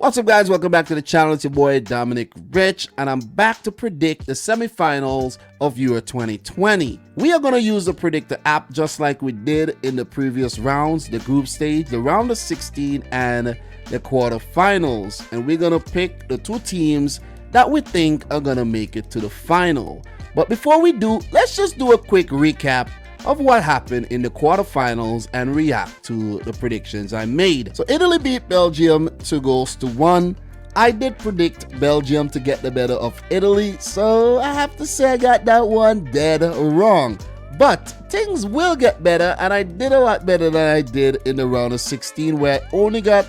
What's up, guys? Welcome back to the channel. It's your boy Dominic Rich, and I'm back to predict the semifinals of Euro 2020. We are going to use the predictor app just like we did in the previous rounds, the group stage, the round of 16, and the quarterfinals. And we're going to pick the two teams that we think are going to make it to the final. But before we do, let's just do a quick recap of what happened in the quarterfinals and react to the predictions I made. So Italy beat Belgium 2-1. I did predict Belgium to get the better of Italy, so I have to say I got that one dead wrong. But things will get better, and I did a lot better than I did in the round of 16, where I only got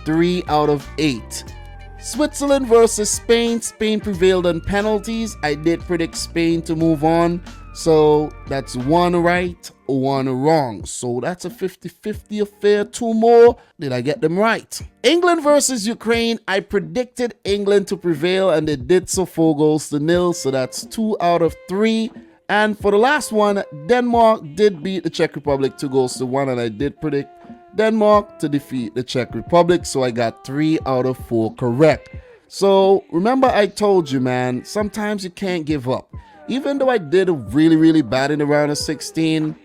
3 out of 8. Switzerland versus Spain. Spain prevailed on penalties. I did predict Spain to move on. So that's 1 right, 1 wrong. So that's a 50-50 affair. 2 more. Did I get them right? England versus Ukraine. I predicted England to prevail, and they did so, 4-0. So that's 2 out of 3. And for the last one, Denmark did beat the Czech Republic 2-1, and I did predict Denmark to defeat the Czech Republic. So I got 3 out of 4 correct. So remember, I told you, man, sometimes you can't give up. Even though I did really bad in the round of 16,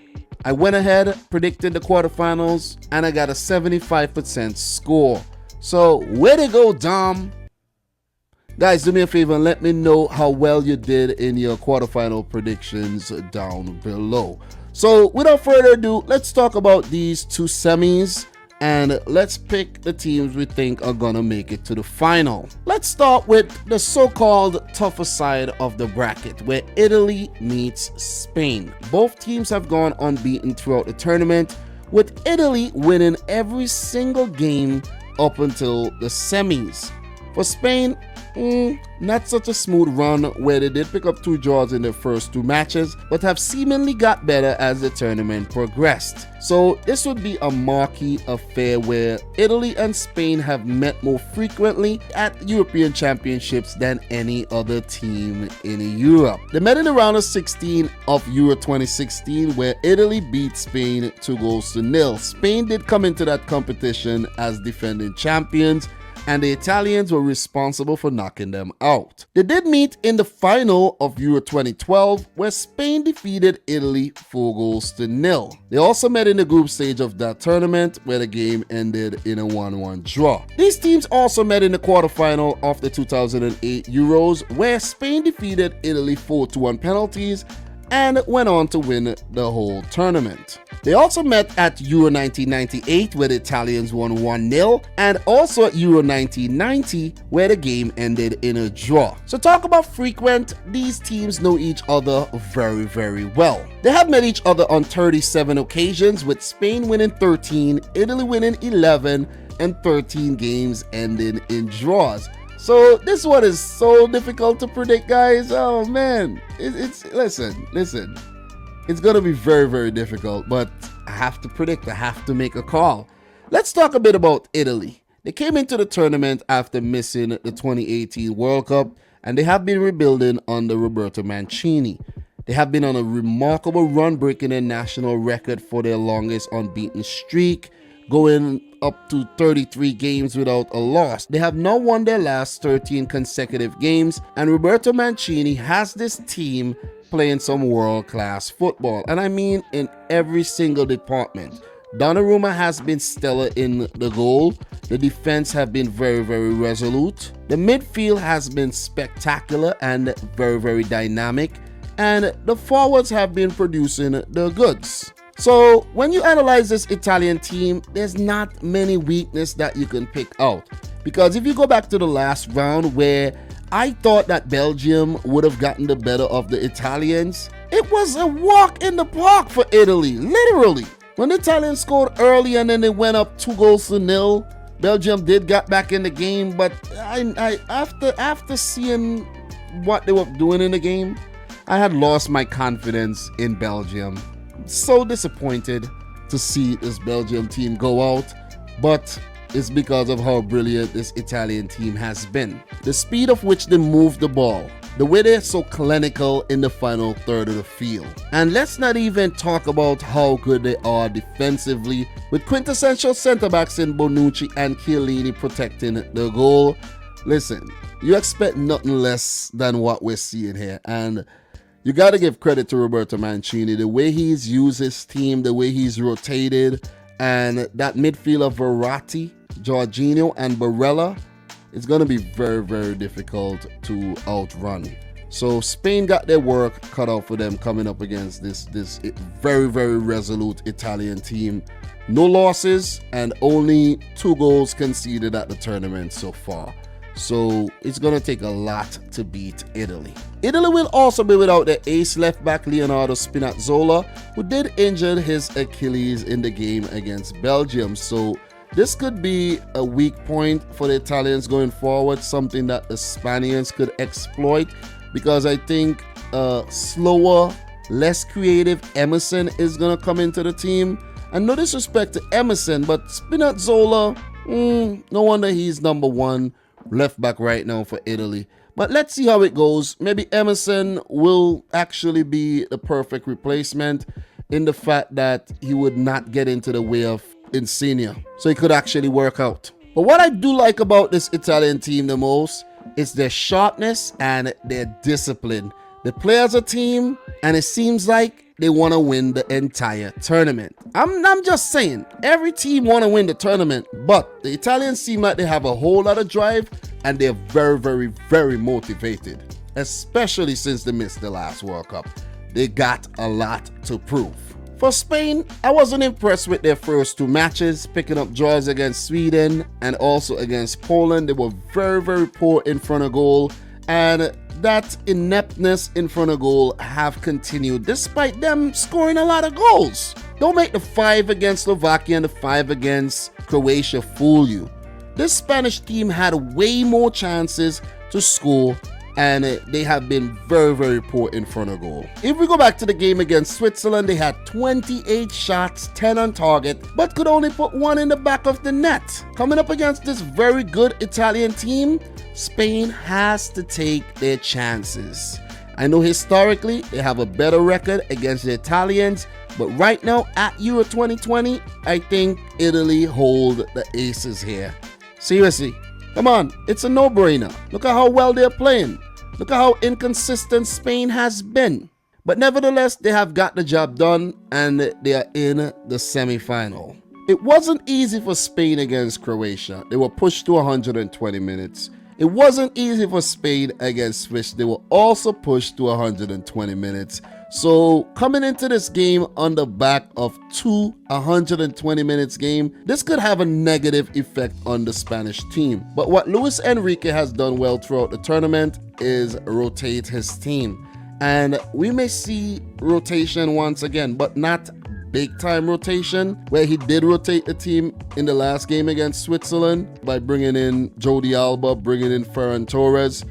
I went ahead, predicted the quarterfinals, and I got a 75% score. So, way to go, Dom. Guys, do me a favor and let me know how well you did in your quarterfinal predictions down below. So, without further ado, let's talk about these two semis, and let's pick the teams we think are gonna make it to the final. Let's start with the so-called tougher side of the bracket, where Italy meets Spain. Both teams have gone unbeaten throughout the tournament, with Italy winning every single game up until the semis. For Spain, not such a smooth run, where they did pick up 2 draws in their first 2 matches, but have seemingly got better as the tournament progressed. So this would be a marquee affair where Italy and Spain have met more frequently at European Championships than any other team in Europe. They met in the round of 16 of Euro 2016, where Italy beat Spain 2-0. Spain did come into that competition as defending champions, and the Italians were responsible for knocking them out. They did meet in the final of Euro 2012, where Spain defeated Italy 4-0. They also met in the group stage of that tournament, where the game ended in a 1-1 draw. These teams also met in the quarterfinal of the 2008 Euros, where Spain defeated Italy 4-1 penalties and went on to win the whole tournament. They also met at Euro 1998, where the Italians won 1-0, and also at Euro 1990, where the game ended in a draw. So talk about frequent, these teams know each other very well. They have met each other on 37 occasions, with Spain winning 13, Italy winning 11, and 13 games ending in draws. So this one is so difficult to predict, guys. Oh man, listen. It's gonna be very difficult, but I have to predict, I have to make a call. Let's talk a bit about Italy. They came into the tournament after missing the 2018 World Cup, and they have been rebuilding under Roberto Mancini. They have been on a remarkable run, breaking their national record for their longest unbeaten streak, going up to 33 games without a loss. They have now won their last 13 consecutive games, and Roberto Mancini has this team playing some world-class football, and I mean in every single department. Donnarumma has been stellar in the goal. The defense have been very resolute. The midfield has been spectacular and very dynamic, and the forwards have been producing the goods. So when you analyze this Italian team, there's not many weaknesses that you can pick out, because if you go back to the last round, where I thought that Belgium would have gotten the better of the Italians, it was a walk in the park for Italy, literally. When the Italians scored early and then they went up 2-0, Belgium did get back in the game, but after seeing what they were doing in the game, I had lost my confidence in Belgium. So disappointed to see this Belgium team go out, but it's because of how brilliant this Italian team has been. The speed of which they move the ball, the way they're so clinical in the final third of the field. And let's not even talk about how good they are defensively, with quintessential center-backs in Bonucci and Chiellini protecting the goal. Listen, you expect nothing less than what we're seeing here, and you got to give credit to Roberto Mancini, the way he's used his team, the way he's rotated, and that midfield of Verratti, Jorginho, and Barella is going to be very, very difficult to outrun. So Spain got their work cut out for them coming up against this very, very resolute Italian team. No losses and only 2 goals conceded at the tournament so far. So it's going to take a lot to beat Italy. Italy will also be without their ace left back Leonardo Spinazzola, who did injure his Achilles in the game against Belgium. So this could be a weak point for the Italians going forward, something that the Spaniards could exploit, because I think slower, less creative Emerson is going to come into the team. And no disrespect to Emerson, but Spinazzola, no wonder he's number 1 left back right now for Italy. But let's see how it goes. Maybe Emerson will actually be the perfect replacement in the fact that he would not get into the way of Insigne, so it could actually work out. But what I do like about this Italian team the most is their sharpness and their discipline. They play as a team, and it seems like they want to win the entire tournament. I'm just saying, every team want to win the tournament, but the Italians seem like they have a whole lot of drive, and they're very, very, very motivated, especially since they missed the last World Cup. They got a lot to prove. For Spain, I wasn't impressed with their first 2 matches, picking up draws against Sweden and also against Poland. They were very, very poor in front of goal, and that ineptness in front of goal have continued despite them scoring a lot of goals. Don't make the 5 against Slovakia and the 5 against Croatia fool you. This Spanish team had way more chances to score, and they have been very, very poor in front of goal. If we go back to the game against Switzerland, they had 28 shots, 10 on target, but could only put 1 in the back of the net. Coming up against this very good Italian team, Spain has to take their chances. I know historically they have a better record against the Italians, but right now at Euro 2020, I think Italy hold the aces here. Seriously. Come on, it's a no-brainer. Look at how well they're playing. Look at how inconsistent Spain has been. But nevertheless, they have got the job done, and they are in the semi-final. It wasn't easy for Spain against Croatia. They were pushed to 120 minutes. It wasn't easy for Spain against Swiss. They were also pushed to 120 minutes. So coming into this game on the back of 2 120 minutes game, this could have a negative effect on the Spanish team. But what Luis Enrique has done well throughout the tournament is rotate his team. And we may see rotation once again, but not big time rotation, where he did rotate the team in the last game against Switzerland by bringing in Jordi Alba, bringing in Ferran Torres.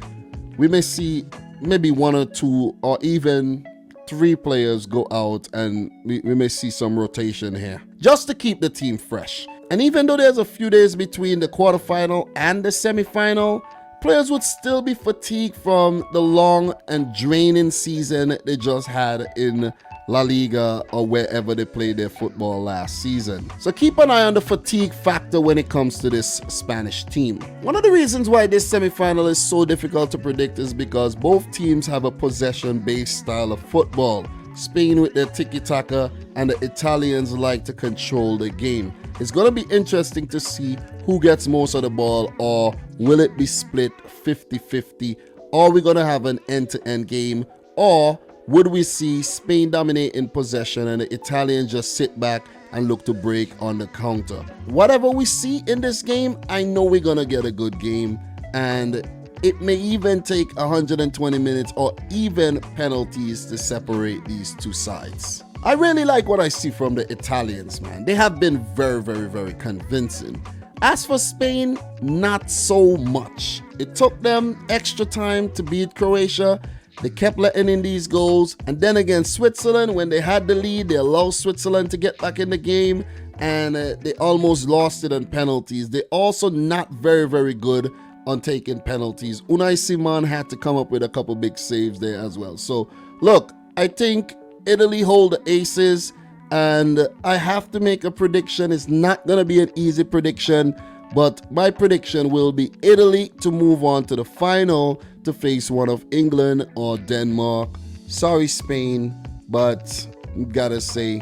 We may see maybe 1 or 2 or even 3 players go out, and we may see some rotation here just to keep the team fresh. And even though there's a few days between the quarterfinal and the semifinal, players would still be fatigued from the long and draining season they just had in La Liga or wherever they played their football last season. So keep an eye on the fatigue factor when it comes to this Spanish team. One of the reasons why this semi-final is so difficult to predict is because both teams have a possession-based style of football. Spain with their tiki-taka, and the Italians like to control the game. It's going to be interesting to see who gets most of the ball, or will it be split 50-50? Are we going to have an end-to-end game, or would we see Spain dominate in possession and the Italians just sit back and look to break on the counter? Whatever we see in this game, I know we're going to get a good game, and it may even take 120 minutes or even penalties to separate these two sides. I really like what I see from the Italians, man. They have been very, very, very convincing. As for Spain, not so much. It took them extra time to beat Croatia. They kept letting in these goals, and then against Switzerland, when they had the lead, they allowed Switzerland to get back in the game, and they almost lost it on penalties. They're also not very, very good on taking penalties. Unai Simon had to come up with a couple big saves there as well. So look, I think Italy hold the aces, and I have to make a prediction. It's not going to be an easy prediction, but my prediction will be Italy to move on to the final to face one of England or Denmark. Sorry, Spain, but gotta say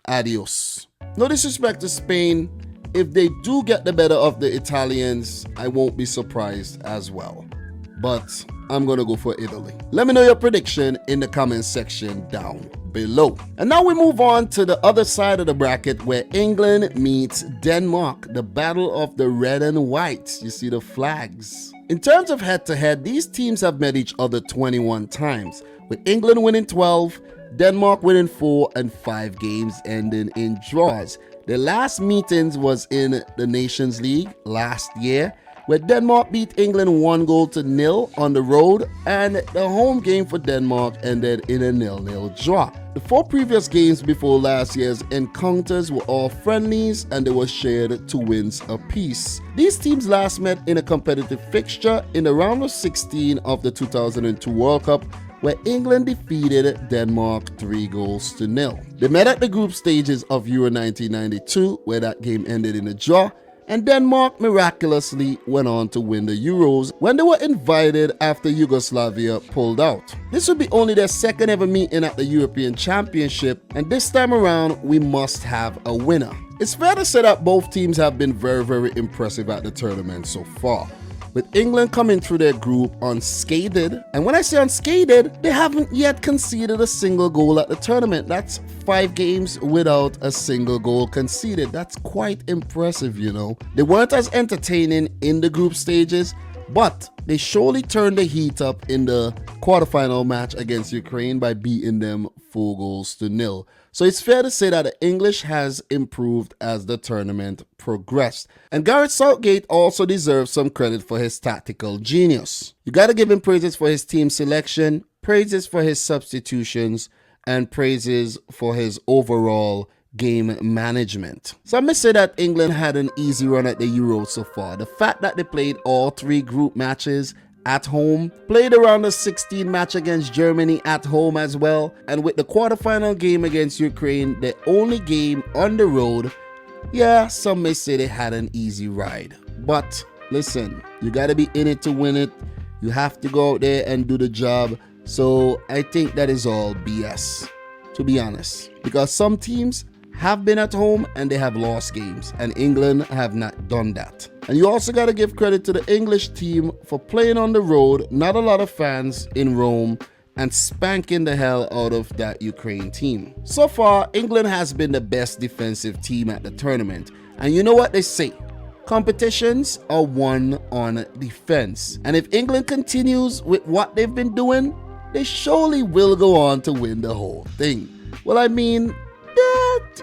adios. No disrespect to Spain. If they do get the better of the Italians, I won't be surprised as well. But I'm going to go for Italy. Let me know your prediction in the comment section down below. And now we move on to the other side of the bracket where England meets Denmark, the battle of the red and white. You see the flags. In terms of head-to-head, these teams have met each other 21 times, with England winning 12, Denmark winning 4, and 5 games ending in draws. The last meetings was in the Nations League last year, where Denmark beat England 1-0 on the road, and the home game for Denmark ended in a 0-0 draw. The 4 previous games before last year's encounters were all friendlies, and they were shared 2 wins apiece. These teams last met in a competitive fixture in the round of 16 of the 2002 World Cup, where England defeated Denmark 3-0. They met at the group stages of Euro 1992, where that game ended in a draw, and Denmark miraculously went on to win the Euros when they were invited after Yugoslavia pulled out. This would be only their second ever meeting at the European Championship, and this time around we must have a winner. It's fair to say that both teams have been very impressive at the tournament so far, with England coming through their group unscathed. And when I say unscathed, they haven't yet conceded a single goal at the tournament. That's 5 games without a single goal conceded. That's quite impressive, you know. They weren't as entertaining in the group stages, but they surely turned the heat up in the quarterfinal match against Ukraine by beating them 4-0. So it's fair to say that the English has improved as the tournament progressed. And Gareth Southgate also deserves some credit for his tactical genius. You gotta give him praises for his team selection, praises for his substitutions, and praises for his overall game management. So I must say that England had an easy run at the Euros so far. The fact that they played all 3 group matches at home, played around the 16 match against Germany at home as well, and with the quarterfinal game against Ukraine, the only game on the road, yeah, some may say they had an easy ride. But listen, you gotta be in it to win it. You have to go out there and do the job. So I think that is all BS, to be honest, because some teams have been at home and they have lost games, and England have not done that. And you also got to give credit to the English team for playing on the road, not a lot of fans in Rome, and spanking the hell out of that Ukraine team. So far, England has been the best defensive team at the tournament. And you know what they say? Competitions are won on defense. And if England continues with what they've been doing, they surely will go on to win the whole thing. Well, I mean,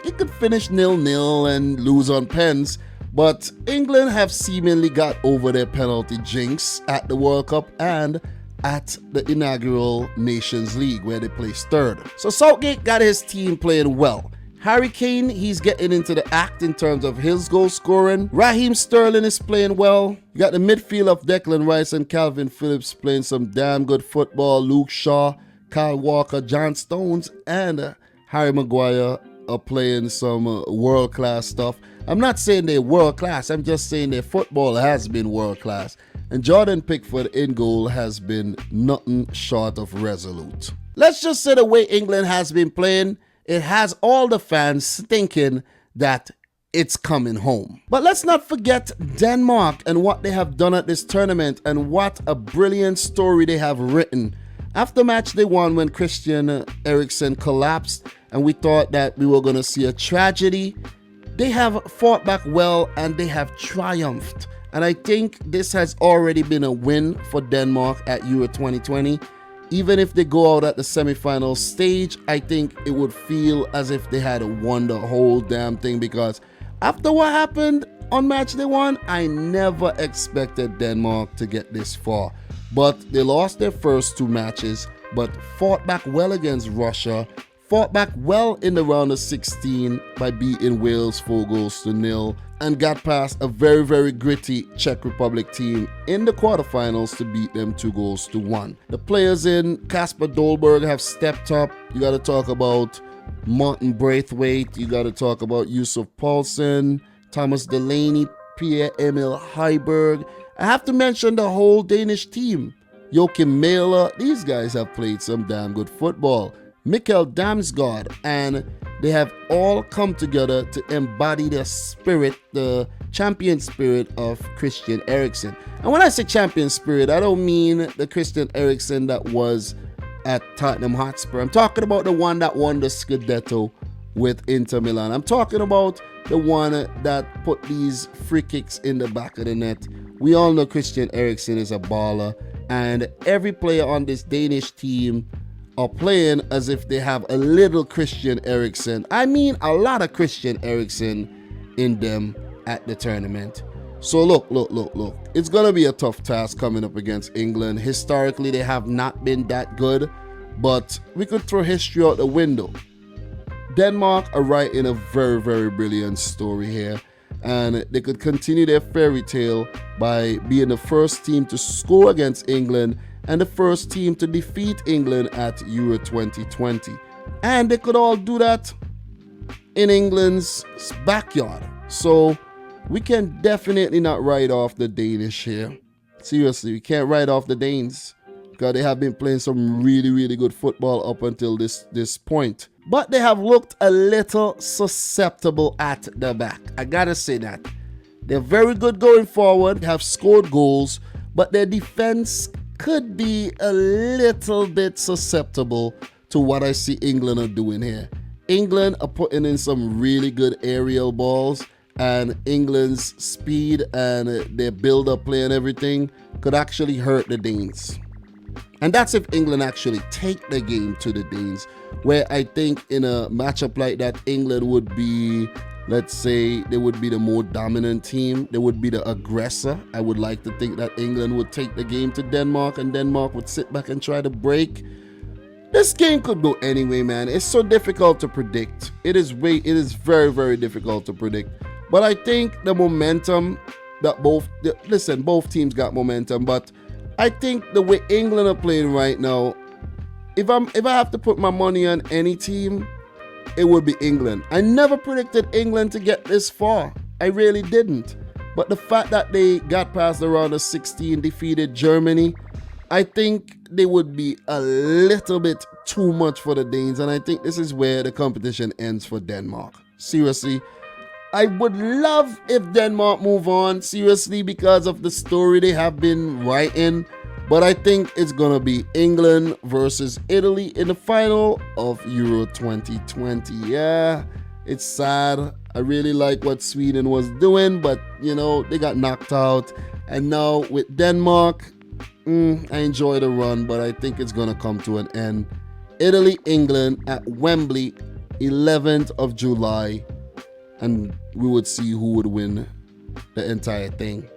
it could finish 0-0 and lose on pens, but England have seemingly got over their penalty jinx at the World Cup and at the inaugural Nations League where they placed 3rd. So Southgate got his team playing well. Harry Kane, he's getting into the act in terms of his goal scoring. Raheem Sterling is playing well. You got the midfield of Declan Rice and Calvin Phillips playing some damn good football. Luke Shaw, Kyle Walker, John Stones, and Harry Maguire are playing some world-class stuff. I'm not saying they're world-class, I'm just saying their football has been world-class. And Jordan Pickford in goal has been nothing short of resolute. Let's just say the way England has been playing, it has all the fans thinking that it's coming home. But let's not forget Denmark and what they have done at this tournament, and what a brilliant story they have written. After match they won when Christian Eriksen collapsed, and we thought that we were going to see a tragedy, they have fought back well and they have triumphed. And I think this has already been a win for Denmark at Euro 2020. Even if they go out at the semi-final stage, I think it would feel as if they had won the whole damn thing, because after what happened on match day 1, I never expected Denmark to get this far. But they lost their first 2 matches, but fought back well against Russia, fought back well in the round of 16 by beating Wales 4-0 and got past a very, very gritty Czech Republic team in the quarterfinals to beat them 2-1. The players in Kasper Dolberg have stepped up. You got to talk about Martin Braithwaite. You got to talk about Yusuf Poulsen, Thomas Delaney, Pierre-Emil Heiberg. I have to mention the whole Danish team. Joachim Mæhle, these guys have played some damn good football. Mikkel Damsgaard, and they have all come together to embody the spirit, the champion spirit of Christian Eriksen. And when I say champion spirit, I don't mean the Christian Eriksen that was at Tottenham Hotspur. I'm talking about the one that won the Scudetto with Inter Milan. I'm talking about the one that put these free kicks in the back of the net. We all know Christian Eriksen is a baller, and every player on this Danish team are playing as if they have a little Christian Eriksen. I mean, a lot of Christian Eriksen in them at the tournament. So look. It's going to be a tough task coming up against England. Historically, they have not been that good, but we could throw history out the window. Denmark are writing a very, very brilliant story here, and they could continue their fairy tale by being the first team to score against England and the first team to defeat England at Euro 2020. And they could all do that in England's backyard. So we can definitely not write off the Danish here. Seriously, we can't write off the Danes because they have been playing some really, really good football up until this point. But they have looked a little susceptible at the back. I gotta say that. They're very good going forward, have scored goals, but their defense could be a little bit susceptible to what I see England are doing here. England are putting in some really good aerial balls, and England's speed and their build-up play and everything could actually hurt the Danes. And that's if England actually take the game to the Danes, where I think in a matchup like that, England would be, let's say, they would be the more dominant team. They would be the aggressor. I would like to think that England would take the game to Denmark and Denmark would sit back and try to break. This game could go anyway, man. It's so difficult to predict. It is very, very difficult to predict. But I think the momentum that both teams got momentum, but I think the way England are playing right now, if I have to put my money on any team, it would be England. I never predicted England to get this far. I really didn't. But the fact that they got past the round of 16, defeated Germany, I think they would be a little bit too much for the Danes. And I think this is where the competition ends for Denmark. Seriously, I would love if Denmark move on, seriously, because of the story they have been writing. But I think it's going to be England versus Italy in the final of Euro 2020. Yeah, it's sad. I really like what Sweden was doing, but, you know, they got knocked out. And now with Denmark, I enjoy the run, but I think it's going to come to an end. Italy, England at Wembley, 11th of July. And we would see who would win the entire thing.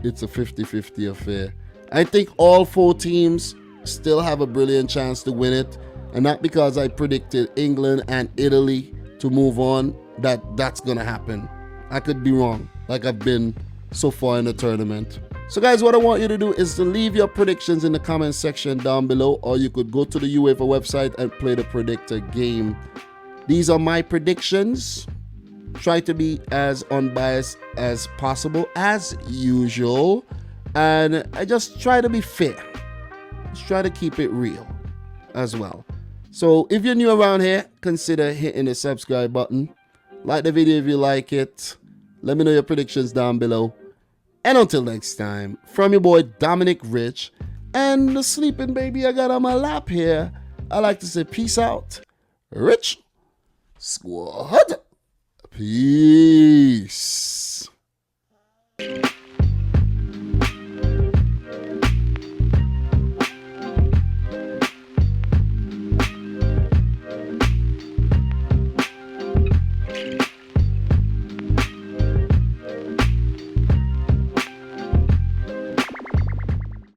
It's a 50-50 affair. I think all four teams still have a brilliant chance to win it. And not because I predicted England and Italy to move on, that's going to happen. I could be wrong, like I've been so far in the tournament. So guys, what I want you to do is to leave your predictions in the comment section down below, or you could go to the UEFA website and play the predictor game. These are my predictions. Try to be as unbiased as possible, as usual. And I just try to be fair. Just try to keep it real as well. So if you're new around here, consider hitting the subscribe button. Like the video if you like it. Let me know your predictions down below. And until next time, from your boy Dominic Rich and the sleeping baby I got on my lap here, I like to say peace out. Rich Squad. Peace.